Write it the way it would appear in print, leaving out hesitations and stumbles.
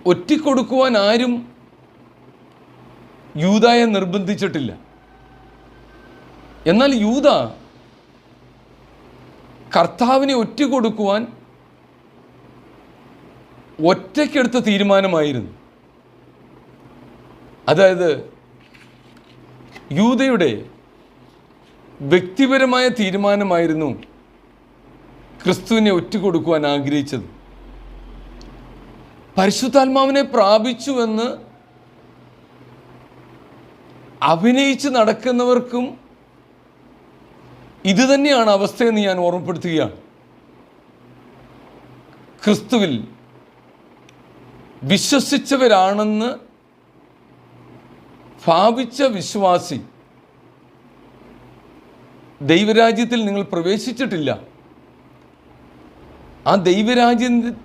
ഒറ്റിക്കൊടുക്കുവാൻ ആരും യൂദായെ നിർബന്ധിച്ചിട്ടില്ല. എന്നാൽ യൂദ കർത്താവിനെ ഒറ്റിക്കൊടുക്കുവാൻ ഒറ്റയ്ക്കെടുത്ത തീരുമാനമായിരുന്നു. അതായത് യൂദയുടെ വ്യക്തിപരമായ തീരുമാനമായിരുന്നു ക്രിസ്തുവിനെ ഒറ്റിക്കൊടുക്കുവാൻ ആഗ്രഹിച്ചത്. പരിശുദ്ധാത്മാവിനെ പ്രാപിച്ചുവെന്ന് അഭിനയിച്ച് നടക്കുന്നവർക്കും ഇതുതന്നെയാണ് അവസ്ഥയെന്ന് ഞാൻ ഓർമ്മപ്പെടുത്തുകയാണ്. ക്രിസ്തുവിൽ വിശ്വസിച്ചവരാണെന്ന് ഭാവിച്ച വിശ്വാസി ദൈവരാജ്യത്തിൽ നിങ്ങൾ പ്രവേശിച്ചിട്ടില്ല. ആ ദൈവരാജ്യത്തിൽ